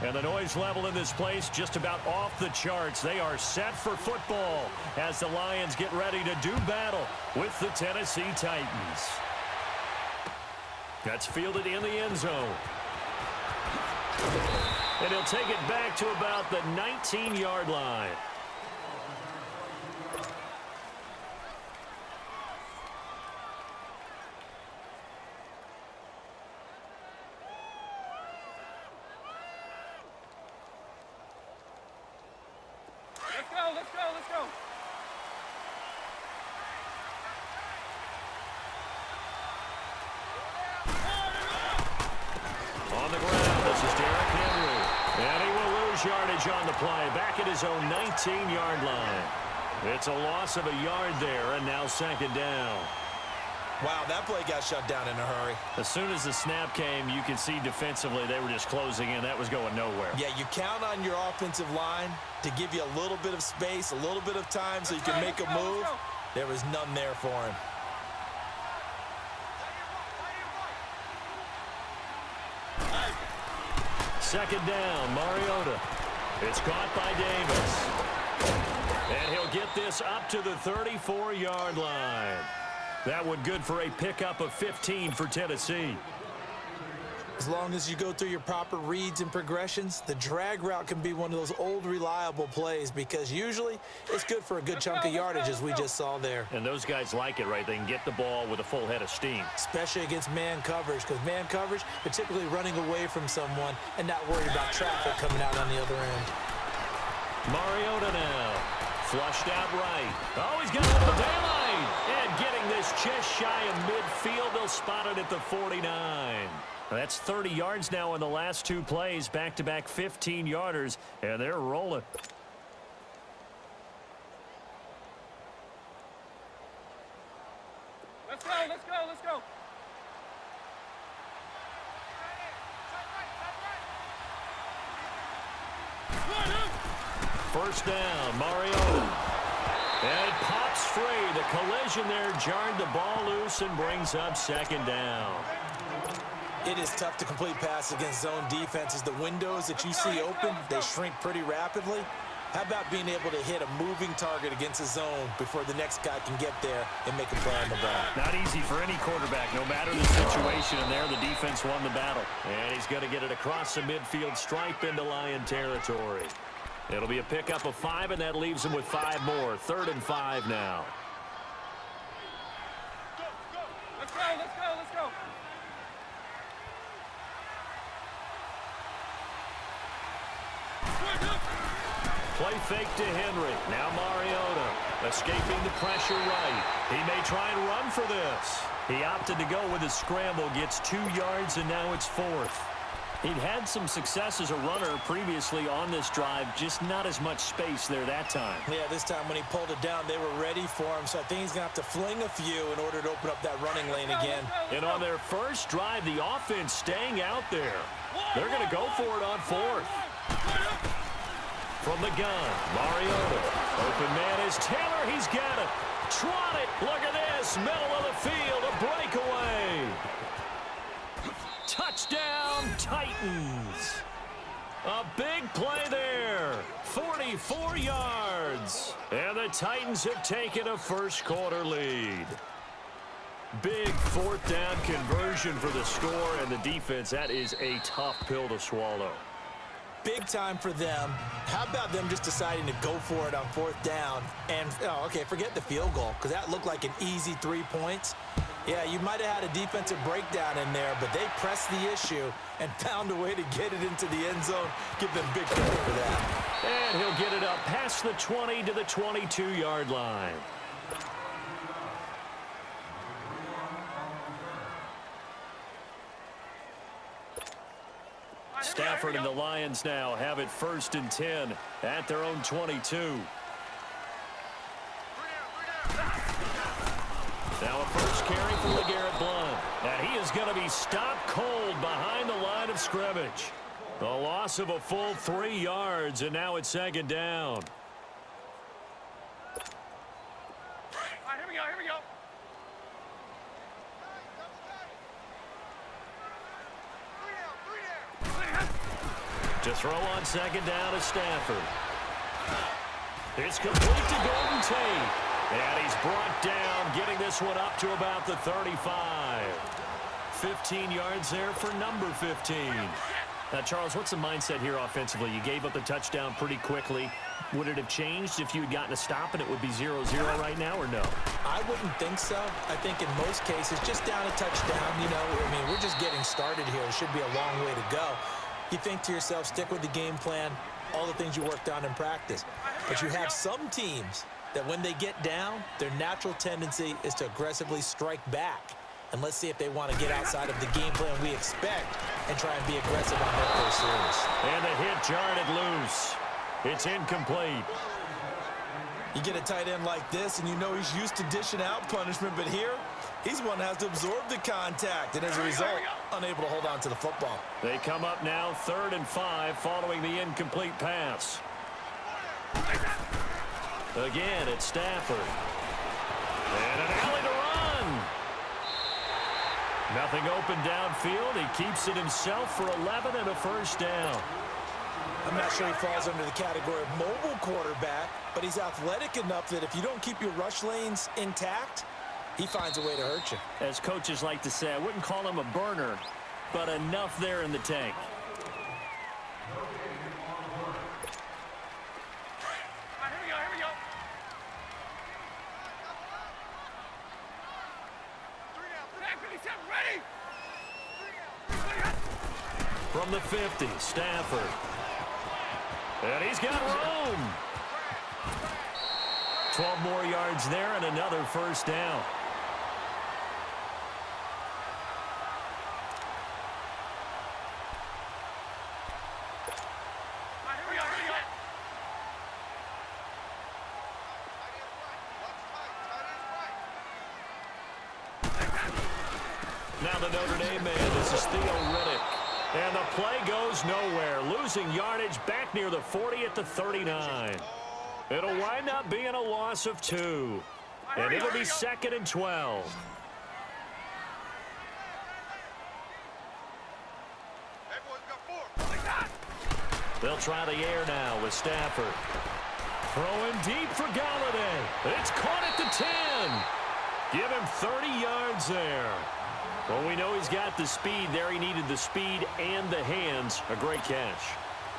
And the noise level in this place just about off the charts. They are set for football as the Lions get ready to do battle with the Tennessee Titans. That's fielded in the end zone. And he'll take it back to about the 19-yard line. Let's go. On the ground, this is Derrick Henry. And he will lose yardage on the play, back at his own 19-yard line. It's a loss of a yard there, and now second down. Wow, that play got shut down in a hurry. As soon as the snap came, you can see defensively they were just closing in. That was going nowhere. Yeah, you count on your offensive line to give you a little bit of space, a little bit of time so you can make a move. There was none there for him. Second down, Mariota. It's caught by Davis. And he'll get this up to the 34-yard line. That one good for a pickup of 15 for Tennessee. As long as you go through your proper reads and progressions, the drag route can be one of those old reliable plays because usually it's good for a good chunk of yardage as we just saw there. And those guys like it, right? They can get the ball with a full head of steam. Especially against man coverage, because man coverage, they're typically running away from someone and not worried about traffic coming out on the other end. Mariota now. Flushed out right. Oh, he's got a little daylight. And getting this just shy of midfield. They'll spot it at the 49. That's 30 yards now in the last two plays. Back-to-back 15-yarders. And they're rolling. Let's go. First down, Mariota. And it pops free. The collision there jarred the ball loose and brings up second down. It is tough to complete pass against zone defenses. The windows that you see open, they shrink pretty rapidly. How about being able to hit a moving target against a zone before the next guy can get there and make a play on the ball? Not easy for any quarterback, no matter the situation. And there, the defense won the battle. And he's going to get it across the midfield stripe into Lion territory. It'll be a pickup of 5, and that leaves him with 5 more. 3rd and 5 now. Let's go. Play fake to Henry. Now Mariota escaping the pressure right. He may try and run for this. He opted to go with a scramble, gets 2 yards, and now it's 4th. He'd had some success as a runner previously on this drive, just not as much space there that time. Yeah, this time when he pulled it down, they were ready for him, so I think he's going to have to fling a few in order to open up that running lane again. And on their first drive, the offense staying out there. They're going to go for it on 4th. From the gun, Mariota. Open man is Taylor. He's got it. Trot it. Look at this. Middle of the field. A breakaway. Touchdown, Titans. A big play there. 44 yards. And the Titans have taken a first-quarter lead. Big 4th down conversion for the score and the defense. That is a tough pill to swallow. Big time for them. How about them just deciding to go for it on 4th down? And, forget the field goal, because that looked like an easy 3 points. Yeah, you might have had a defensive breakdown in there, but they pressed the issue and found a way to get it into the end zone. Give them big credit for that. And he'll get it up past the 20 to the 22-yard line. Stafford and the Lions now have it 1st and 10 at their own 22. Now a first carry from LeGarrette Blount. And he is going to be stopped cold behind the line of scrimmage. A loss of a full 3 yards, and now it's 2nd down. All right, here we go. To throw on second down to Stafford. It's complete to Golden Tate. And he's brought down, getting this one up to about the 35. 15 yards there for number 15. Now, Charles, what's the mindset here offensively? You gave up the touchdown pretty quickly. Would it have changed if you had gotten a stop and it would be 0-0 right now, or no? I wouldn't think so. I think in most cases, just down a touchdown, we're just getting started here. It should be a long way to go. You think to yourself, stick with the game plan, all the things you worked on in practice. But you have some teams that when they get down, their natural tendency is to aggressively strike back. And let's see if they want to get outside of the game plan we expect and try and be aggressive on their first series. And the hit jarred it loose. It's incomplete. You get a tight end like this, and he's used to dishing out punishment, but here, he's one that has to absorb the contact, and as a result, unable to hold on to the football. They come up now 3rd and 5 following the incomplete pass. Again, it's Stafford. And an alley to run. Nothing open downfield. He keeps it himself for 11 and a first down. I'm not sure he falls under the category of mobile quarterback, but he's athletic enough that if you don't keep your rush lanes intact, he finds a way to hurt you. As coaches like to say, I wouldn't call him a burner, but enough there in the tank. Here we go. Ready? From the 50, Stafford. And he's got room. 12 more yards there and another first down. Now the Notre Dame man, this is Theo Riddick. And the play goes nowhere, losing yardage back near the 40 at the 39. It'll wind up being a loss of 2. And it'll be 2nd and 12. They'll try the air now with Stafford. Throwing deep for Galladay. It's caught at the 10. Give him 30 yards there. Well, we know he's got the speed there. He needed the speed and the hands. A great catch.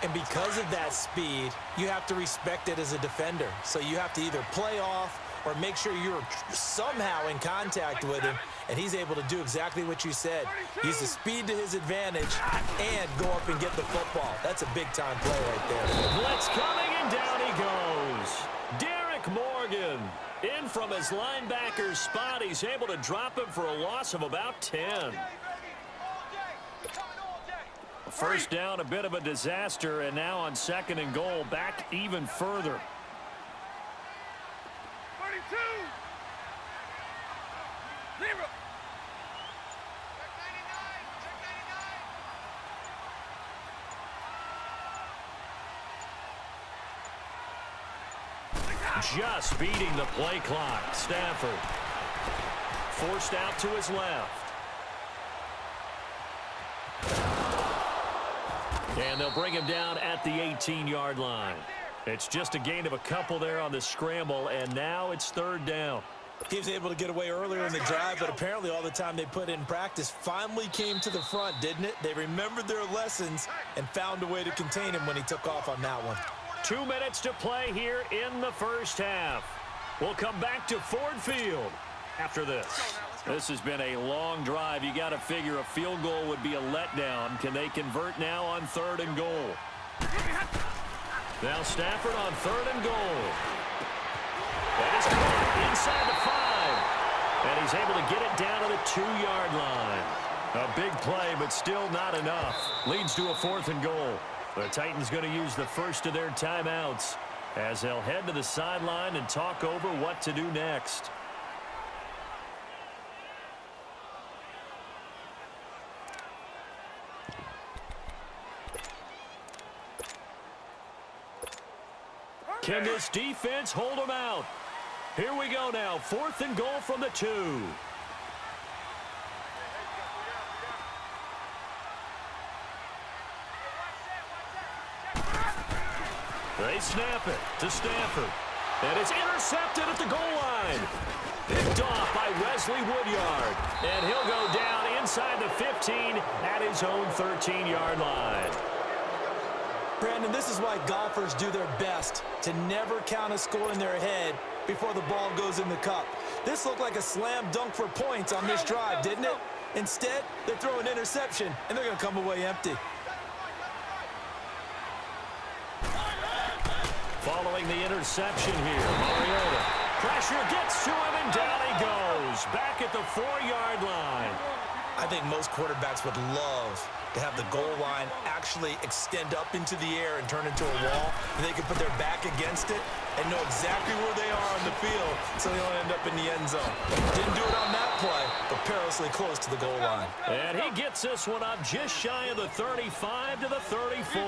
And because of that speed, you have to respect it as a defender. So you have to either play off or make sure you're somehow in contact with him, and he's able to do exactly what you said. Use the speed to his advantage and go up and get the football. That's a big-time play right there. Blitz coming, and down he goes. Derek Morgan. In from his linebacker's spot, he's able to drop him for a loss of about 10. First down, a bit of a disaster, and now on 2nd and goal, back even further. 32. 0. Just beating the play clock. Stafford forced out to his left. And they'll bring him down at the 18-yard line. It's just a gain of a couple there on the scramble, and now it's 3rd down. He was able to get away earlier in the drive, but apparently all the time they put in practice finally came to the front, didn't it? They remembered their lessons and found a way to contain him when he took off on that one. 2 minutes to play here in the first half. We'll come back to Ford Field after this. This has been a long drive. You got to figure a field goal would be a letdown. Can they convert now on 3rd and goal? Now Stafford on 3rd and goal. That is caught inside the 5. And he's able to get it down to the 2-yard line. A big play, but still not enough. Leads to a 4th and goal. The Titans going to use the first of their timeouts as they'll head to the sideline and talk over what to do next. Can this defense hold them out? Here we go now. 4th and goal from the 2. They snap it to Stafford. And it's intercepted at the goal line. Picked off by Wesley Woodyard. And he'll go down inside the 15 at his own 13-yard line. Brandon, this is why golfers do their best to never count a score in their head before the ball goes in the cup. This looked like a slam dunk for points on this drive, didn't it? Instead, they throw an interception, and they're going to come away empty. Following the interception here, Mariota. Pressure gets to him, and down he goes. Back at the 4-yard line. I think most quarterbacks would love to have the goal line actually extend up into the air and turn into a wall. And they can put their back against it and know exactly where they are on the field so they don't end up in the end zone. Didn't do it on that play, but perilously close to the goal line. And he gets this one up just shy of the 35 to the 34.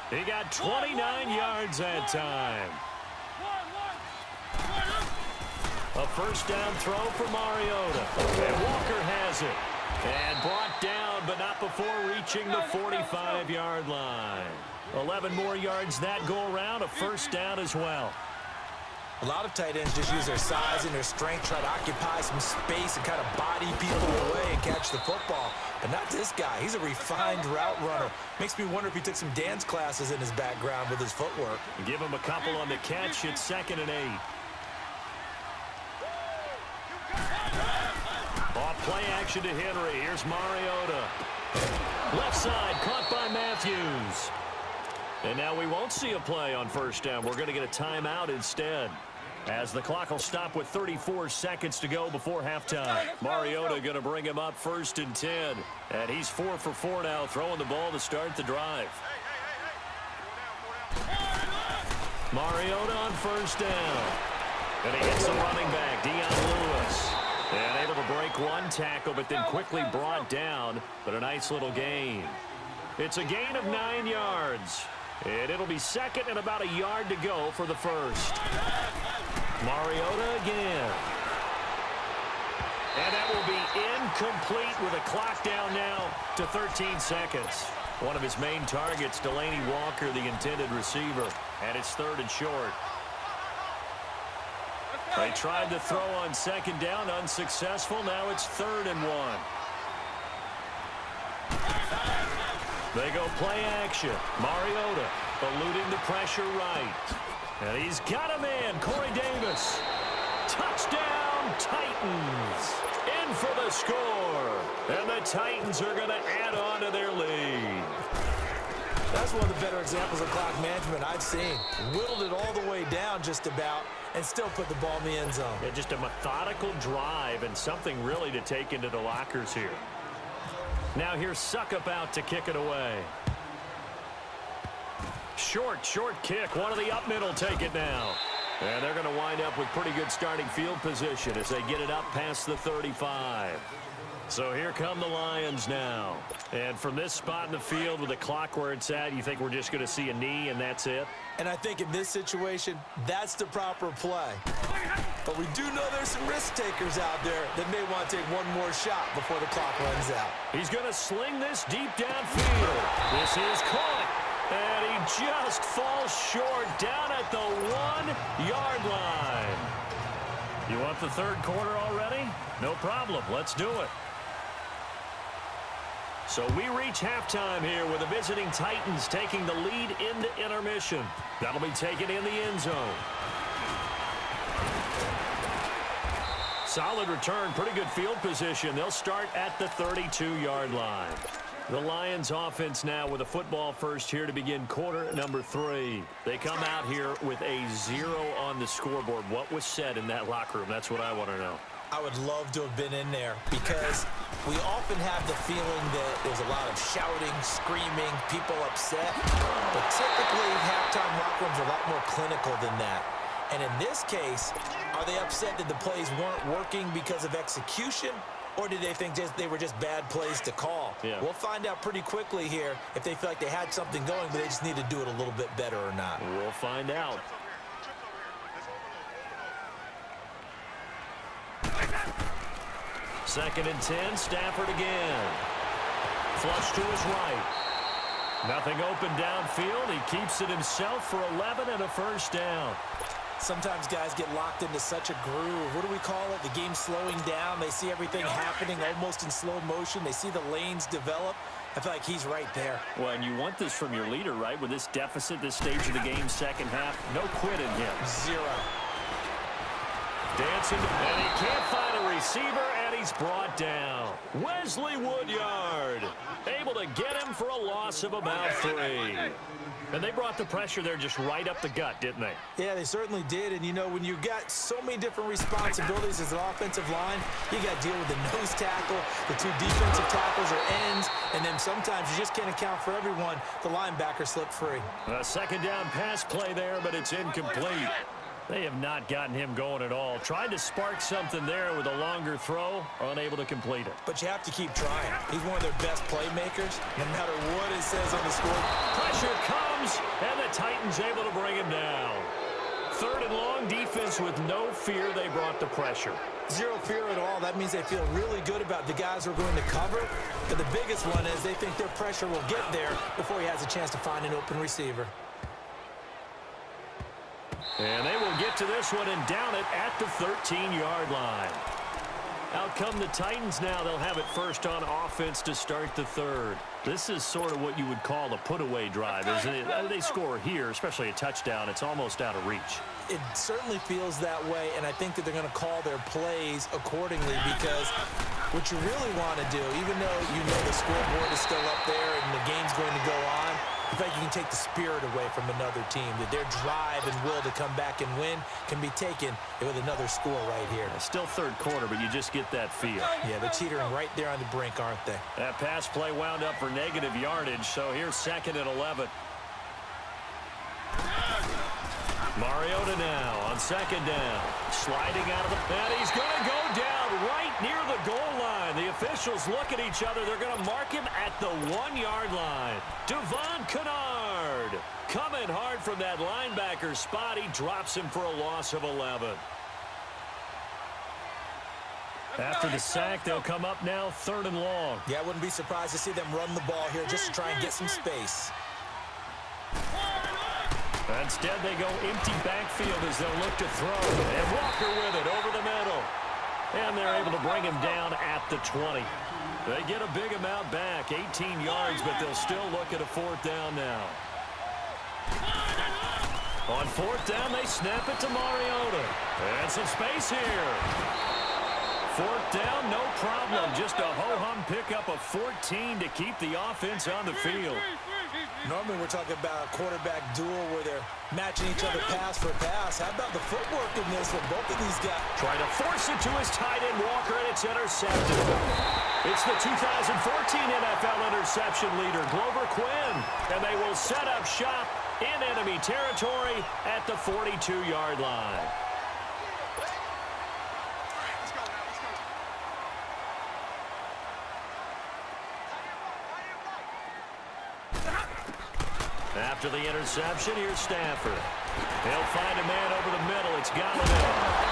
He got 29 yards that time. A first down throw for Mariota. And Walker has it. And brought down, but not before reaching the 45-yard line. 11 more yards that go around, a first down as well. A lot of tight ends just use their size and their strength, try to occupy some space and kind of body people away and catch the football. But not this guy. He's a refined route runner. Makes me wonder if he took some dance classes in his background with his footwork. Give him a couple on the catch. It's 2nd and 8. Off play action to Henry. Here's Mariota. Left side, caught by Matthews. And now we won't see a play on first down. We're going to get a timeout instead, as the clock will stop with 34 seconds to go before halftime. Mariota going to bring him up 1st and 10. And he's 4 for 4 now, throwing the ball to start the drive. Mariota on first down. And he hits the running back, Dion Lewis. And able to break one tackle, but then quickly brought down. But a nice little gain. It's a gain of 9 yards. And it'll be 2nd and about a yard to go for the first. Mariota again. And that will be incomplete with a clock down now to 13 seconds. One of his main targets, Delaney Walker, the intended receiver. And it's 3rd and short. They tried to throw on 2nd down, unsuccessful. Now it's 3rd and 1. They go play action. Mariota eluding the pressure right. And he's got a man, Corey Davis. Touchdown, Titans. In for the score. And the Titans are going to add on to their lead. That's one of the better examples of clock management I've seen. Whittled it all the way down just about and still put the ball in the end zone. Yeah, just a methodical drive and something really to take into the lockers here. Now here's Suckup out to kick it away. Short kick. One of the up middle take it now. And they're going to wind up with pretty good starting field position as they get it up past the 35. So here come the Lions now. And from this spot in the field with the clock where it's at, you think we're just going to see a knee and that's it? And I think in this situation, that's the proper play. But we do know there's some risk takers out there that may want to take one more shot before the clock runs out. He's going to sling this deep downfield. This is caught. And he just falls short down at the 1-yard line. You want the 3rd quarter already? No problem. Let's do it. So we reach halftime here with the visiting Titans taking the lead into intermission. That'll be taken in the end zone. Solid return, pretty good field position. They'll start at the 32-yard line. The Lions offense now with a football first here to begin quarter number 3. They come out here with a 0 on the scoreboard. What was said in that locker room? That's what I want to know. I would love to have been in there because we often have the feeling that there's a lot of shouting, screaming, people upset. But typically, halftime locker rooms are a lot more clinical than that. And in this case, are they upset that the plays weren't working because of execution? Or did they think they were just bad plays to call? Yeah. We'll find out pretty quickly here if they feel like they had something going, but they just need to do it a little bit better or not. We'll find out. Second and 10, Stafford again. Flush to his right. Nothing open downfield. He keeps it himself for 11 and a first down. Sometimes guys get locked into such a groove. What do we call it? The game slowing down. They see everything happening almost in slow motion. They see the lanes develop. I feel like he's right there. Well, and you want this from your leader, right? With this deficit, this stage of the game, second half, no quit in him. Zero. Dancing, and he can't find a receiver, and he's brought down. Wesley Woodyard able to get him for a loss of about 3. And they brought the pressure there just right up the gut, didn't they? Yeah, they certainly did. And, you know, when you've got so many different responsibilities as an offensive line, you got to deal with the nose tackle, the 2 defensive tackles or ends, and then sometimes you just can't account for everyone. The linebacker slipped free. A second down pass play there, but it's incomplete. They have not gotten him going at all. Tried to spark something there with a longer throw, unable to complete it. But you have to keep trying. He's one of their best playmakers, no matter what it says on the score. Pressure comes, and the Titans able to bring him down. 3rd and long, defense with no fear. They brought the pressure. Zero fear at all. That means they feel really good about the guys who are going to cover. But the biggest one is they think their pressure will get there before he has a chance to find an open receiver. And they will get to this one and down it at the 13-yard line. Out come the Titans now. They'll have it first on offense to start the 3rd. This is sort of what you would call a put-away drive, isn't it? They score here, especially a touchdown. It's almost out of reach. It certainly feels that way, and I think that they're going to call their plays accordingly because what you really want to do, even though you know the scoreboard is still up there and the game's going to go on, I think you can take the spirit away from another team, that their drive and will to come back and win can be taken with another score right here. Still 3rd quarter, but you just get that feel. Yeah, they're teetering right there on the brink, aren't they? That pass play wound up for negative yardage, so here's 2nd and 11. Mariota now on 2nd down. Sliding out of the... And he's going to go down right near the goal line. The officials look at each other. They're going to mark him at the 1-yard line. Devon Kennard coming hard from that linebacker spot. He drops him for a loss of 11. After the sack, they'll come up now 3rd and long. Yeah, I wouldn't be surprised to see them run the ball here just to try and get some space. Instead, they go empty backfield as they'll look to throw. And Walker with it over the middle. And they're able to bring him down at the 20. They get a big amount back, 18 yards, but they'll still look at a 4th down now. On 4th down, they snap it to Mariota. And some space here. 4th down, no problem. Just a ho-hum pickup of 14 to keep the offense on the field. Normally we're talking about a quarterback duel where they're matching each other pass for pass. How about the footwork in this with both of these guys? Trying to force it to his tight end, Walker, and it's intercepted. It's the 2014 NFL interception leader, Glover Quinn, and they will set up shop in enemy territory at the 42-yard line. After the interception, here's Stafford. He'll find a man over the middle. It's Galladay.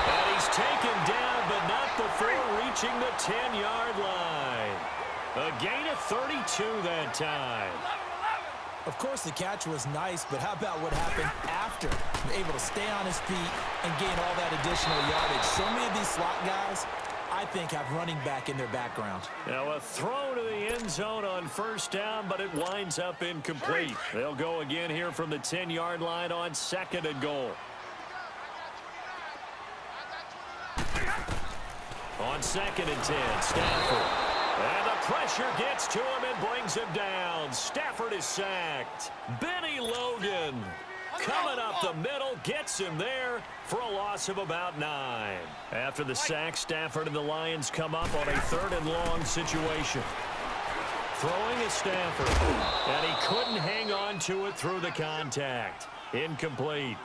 And he's taken down, but not before reaching the 10-yard line. A gain of 32 that time. Of course, the catch was nice, but how about what happened after? Able to stay on his feet and gain all that additional yardage. So many of these slot guys, I think, have running back in their background. Now a throw to the end zone on 1st down, but it winds up incomplete. They'll go again here from the 10-yard line on 2nd and goal. On 2nd and 10, Stafford. And the pressure gets to him and brings him down. Stafford is sacked. Benny Logan coming up the middle, gets him there for a loss of about 9. After the sack, Stafford and the Lions come up on a 3rd and long situation. Throwing is Stafford, and he couldn't hang on to it through the contact. Incomplete.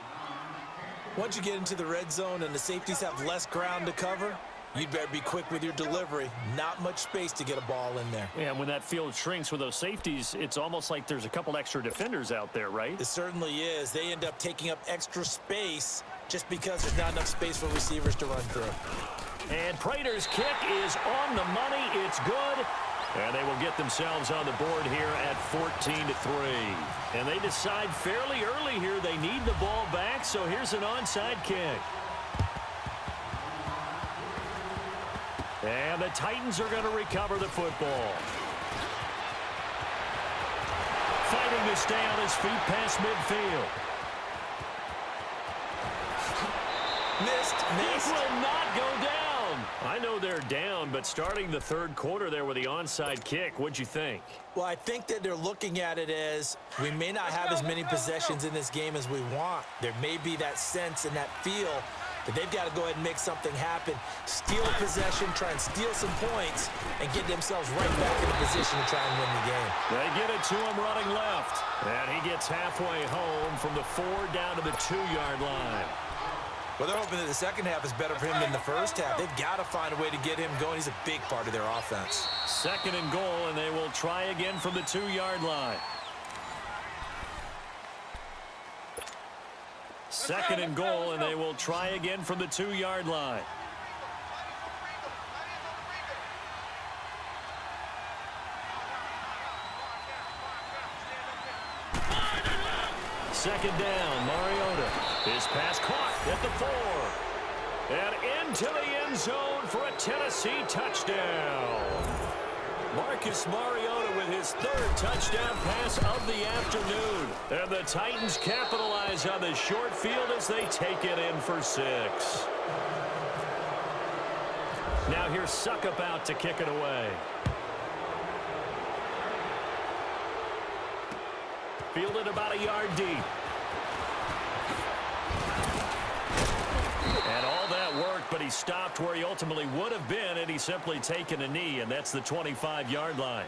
Once you get into the red zone and the safeties have less ground to cover, you'd better be quick with your delivery. Not much space to get a ball in there. Yeah, when that field shrinks with those safeties, it's almost like there's a couple extra defenders out there, right? It certainly is. They end up taking up extra space just because there's not enough space for receivers to run through. And Prater's kick is on the money. It's good. And they will get themselves on the board here at 14-3. And they decide fairly early here they need the ball back, so here's an onside kick. And the Titans are going to recover the football. Fighting to stay on his feet past midfield. Missed. This will not go down. I know they're down, but starting the third quarter there with the onside kick, what'd you think? Well, I think that they're looking at it as we may not have as many possessions in this game as we want. There may be that sense and that feel that they've got to go ahead and make something happen, steal possession, try and steal some points, and get themselves right back in a position to try and win the game. They get it to him running left. And he gets halfway home from the 4 down to the 2-yard line. Well, they're hoping that the second half is better for him than the first half. They've got to find a way to get him going. He's a big part of their offense. 2nd and goal, and they will try again from the 2-yard line. 2nd and goal, and they will try again from the 2-yard line. Second down, Mariota. His pass caught at the 4. And into the end zone for a Tennessee touchdown. Marcus Mariota with his 3rd touchdown pass of the afternoon. And the Titans capitalize on the short field as they take it in for 6. Now here's Suckup out to kick it away. Fielded about a yard deep. And all that work, but he stopped where he ultimately would have been, and he's simply taken a knee, and that's the 25-yard line.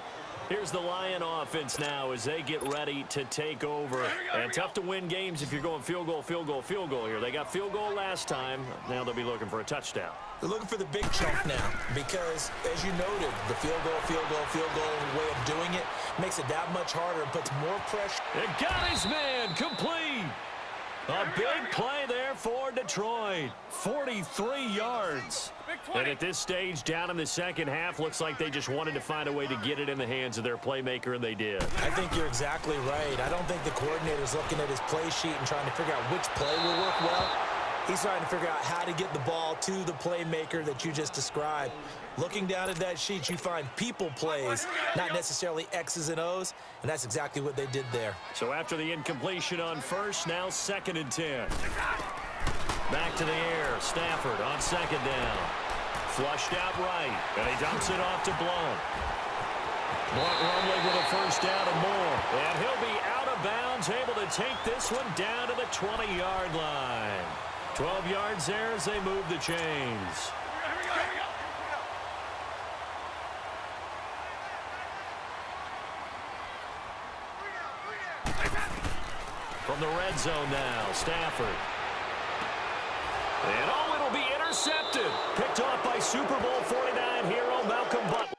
Here's the Lion offense now as they get ready to take over. And tough to win games if you're going field goal, field goal, field goal here. They got field goal last time. Now they'll be looking for a touchdown. They're looking for the big chunk now because, as you noted, the field goal way of doing it makes it that much harder and puts more pressure. It got his man complete. A big play there for Detroit. 43 yards. And at this stage, down in the second half, looks like they just wanted to find a way to get it in the hands of their playmaker, and they did. I think you're exactly right. I don't think the coordinator's looking at his play sheet and trying to figure out which play will work well. He's trying to figure out how to get the ball to the playmaker that you just described. Looking down at that sheet, you find people plays, not necessarily X's and O's, and that's exactly what they did there. So after the incompletion on first, now 2nd and 10. Back to the air. Stafford on 2nd down. Flushed out right, and he dumps it off to Blount. Blount rumbling with a 1st down and more. And he'll be out of bounds, able to take this one down to the 20-yard line. 12 yards there as they move the chains. From the red zone now, Stafford. And it'll be intercepted. Picked off by Super Bowl 49 hero Malcolm Butler.